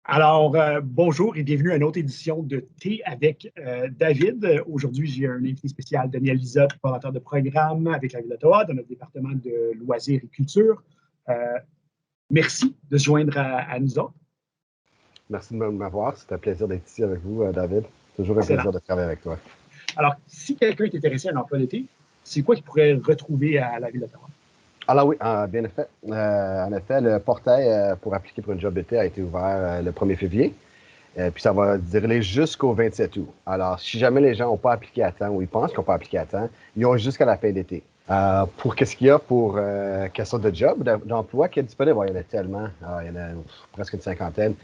Alors, bonjour et bienvenue à une autre édition de Thé avec David. Aujourd'hui, j'ai un invité spécial, Daniel Lizotte, coordonnateur de programme avec la Ville d'Ottawa dans notre département de loisirs et culture. Euh, Merci de se joindre à nous autres. Merci de m'avoir. C'est un plaisir d'être ici avec vous, David. Toujours un Excellent. plaisir de travailler avec toi. Alors, si quelqu'un est intéressé à un emploi d'été, c'est quoi qu'il pourrait retrouver à la Ville d'Ottawa? Alors oui, bien effet. En effet, le portail pour appliquer pour une job d'été a été ouvert le 1er février. Puis ça va durer jusqu'au 27 août. Alors, si jamais les gens n'ont pas appliqué à temps ou ils pensent qu'ils n'ont pas appliqué à temps, ils ont jusqu'à la fin d'été. Pour qu'est-ce qu'il y a pour quelle sorte de job, d'emploi qui est disponible? Il y en a tellement. Il y en a presque une cinquantaine.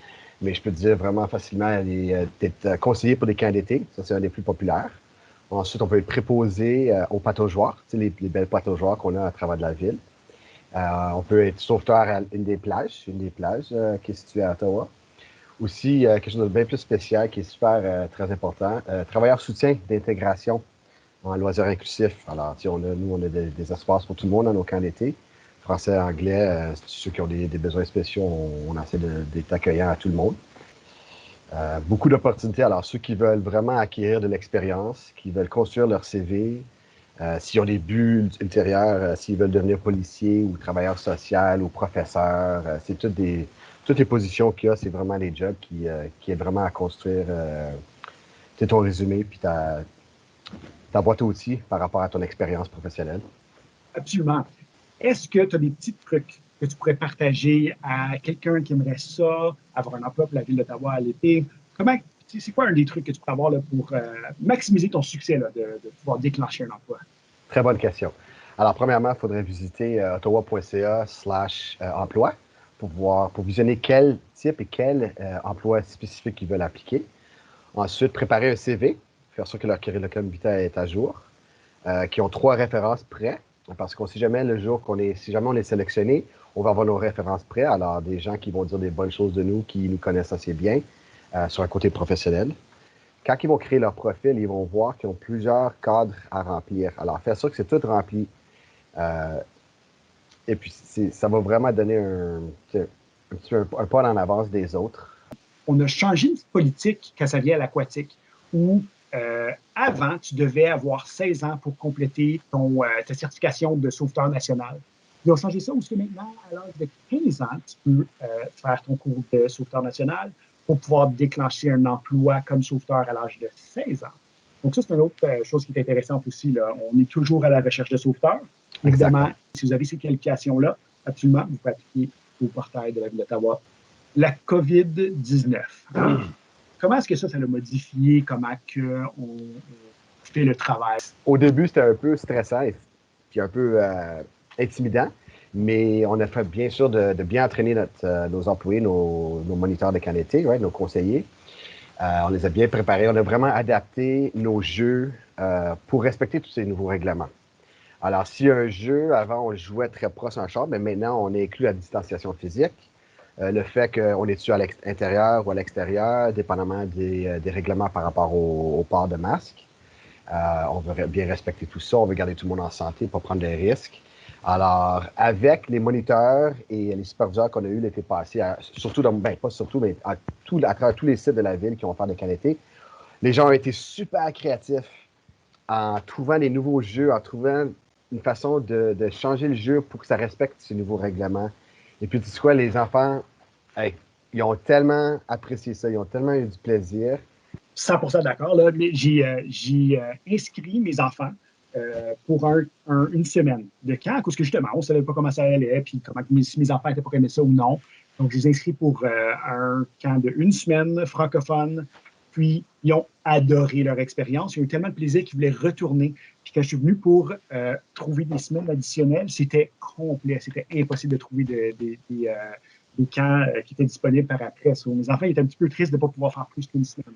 Mais je peux te dire vraiment facilement d'être conseiller pour des camps d'été. Ça, c'est un des plus populaires. Ensuite, on peut être préposé aux pataugeoires, tu sais, les belles pataugeoires qu'on a à travers de la ville. On peut être sauveteur à une des plages qui est située à Ottawa. Aussi, quelque chose de bien plus spécial qui est super très important, travailleur soutien d'intégration en loisirs inclusifs. Alors, nous, on a des espaces pour tout le monde dans nos camps d'été. Français, anglais, ceux qui ont des besoins spéciaux, on essaie d'être accueillant à tout le monde. Beaucoup d'opportunités. Alors, ceux qui veulent vraiment acquérir de l'expérience, qui veulent construire leur CV, s'ils ont des buts ultérieurs, s'ils veulent devenir policier ou travailleur social ou professeur, c'est toutes les positions qu'il y a, c'est vraiment les jobs qui est vraiment à construire ton résumé puis ta boîte à outils par rapport à ton expérience professionnelle. Absolument. Est-ce que tu as des petits trucs que tu pourrais partager à quelqu'un qui aimerait ça, avoir un emploi pour la Ville d'Ottawa à l'été? C'est quoi un des trucs que tu peux avoir là, pour maximiser ton succès là, de pouvoir déclencher un emploi? Très bonne question. Alors, premièrement, il faudrait visiter ottawa.ca/emploi pour visionner quel type et quel emploi spécifique ils veulent appliquer. Ensuite, préparer un CV, faire sûr que leur curriculum vitae est à jour, qui ont 3 références prêtes, parce qu'on sait jamais si jamais on est sélectionné, on va avoir nos références prêtes, alors des gens qui vont dire des bonnes choses de nous, qui nous connaissent assez bien sur un côté professionnel. Quand ils vont créer leur profil, ils vont voir qu'ils ont plusieurs cadres à remplir. Alors, faire sûr que c'est tout rempli. Et puis, ça va vraiment donner un pas en avance des autres. On a changé de politique quand ça vient à l'aquatique, où avant, tu devais avoir 16 ans pour compléter ta certification de sauveteur national. Ils ont changé ça aussi maintenant, à l'âge de 15 ans, tu peux faire ton cours de sauveteur national pour pouvoir déclencher un emploi comme sauveteur à l'âge de 16 ans. Donc ça, c'est une autre chose qui est intéressante aussi. Là. On est toujours à la recherche de sauveteurs. Évidemment, exactement. Si vous avez ces qualifications-là, absolument, vous pouvez appliquer au portail de la Ville d'Ottawa. La COVID-19. Comment est-ce que ça a modifié comment on fait le travail? Au début, c'était un peu stressant et puis un peu intimidant, mais on a fait bien sûr de bien entraîner nos employés, nos moniteurs de camp d'été, right, nos conseillers. On les a bien préparés. On a vraiment adapté nos jeux pour respecter tous ces nouveaux règlements. Alors, si un jeu, avant, on jouait très proche en chambre, mais maintenant, on inclut la distanciation physique. Le fait qu'on est dessus à l'intérieur ou à l'extérieur, dépendamment des règlements par rapport au port de masque. On veut bien respecter tout ça, on veut garder tout le monde en santé, pas prendre des risques. Alors, avec les moniteurs et les superviseurs qu'on a eu l'été passé, surtout, pas surtout, mais à travers tous les sites de la ville qui vont faire des camps d'été, les gens ont été super créatifs en trouvant des nouveaux jeux, en trouvant une façon de changer le jeu pour que ça respecte ces nouveaux règlements. Et puis, tu sais quoi, les enfants, ils ont tellement apprécié ça, ils ont tellement eu du plaisir. 100% d'accord. Là, j'ai inscrit mes enfants pour une semaine de camp, parce que justement, on ne savait pas comment ça allait, puis si mes enfants n'étaient pas aimés ça ou non. Donc, je les ai inscrits pour un camp de 1 semaine francophone. Puis, ils ont adoré leur expérience. Ils ont eu tellement de plaisir qu'ils voulaient retourner. Puis, quand je suis venu pour trouver des semaines additionnelles, c'était complet. C'était impossible de trouver des camps qui étaient disponibles par après. So, mes enfants étaient un petit peu tristes de ne pas pouvoir faire plus qu'une semaine.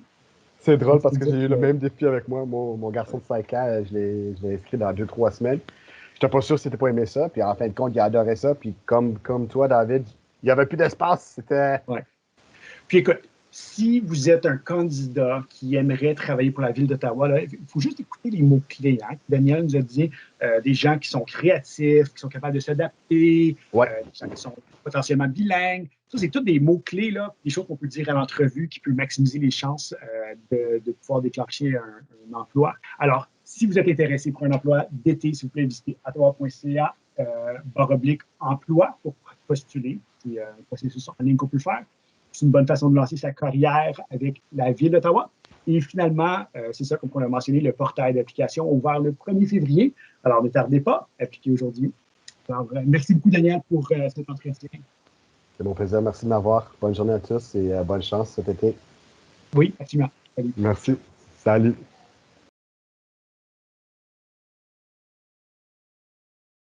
C'est drôle parce que j'ai eu le même défi avec moi. Mon garçon de 5 ans, je l'ai inscrit dans 2-3 semaines. Je n'étais pas sûr si c'était pas aimé ça. Puis en fin de compte, il adorait ça. Puis comme toi, David, il n'y avait plus d'espace. C'était. Ouais. Puis écoute, si vous êtes un candidat qui aimerait travailler pour la Ville d'Ottawa, là, il faut juste écouter les mots-clés. Hein. Daniel nous a dit des gens qui sont créatifs, qui sont capables de s'adapter, Ouais. des gens qui sont potentiellement bilingues. Ça, c'est tous des mots-clés, là, des choses qu'on peut dire à l'entrevue qui peuvent maximiser les chances de pouvoir déclencher un emploi. Alors, si vous êtes intéressé pour un emploi d'été, s'il vous plaît, visitez ottawa.ca/emploi pour postuler. C'est un processus en ligne qu'on peut faire. C'est une bonne façon de lancer sa carrière avec la Ville d'Ottawa. Et finalement, c'est ça, comme on l'a mentionné, le portail d'application ouvert le 1er février. Alors, ne tardez pas, appliquez aujourd'hui. Alors, merci beaucoup, Daniel, pour cet entretien. C'est mon plaisir. Merci de m'avoir. Bonne journée à tous et bonne chance cet été. Oui, absolument. Salut. Merci. Salut.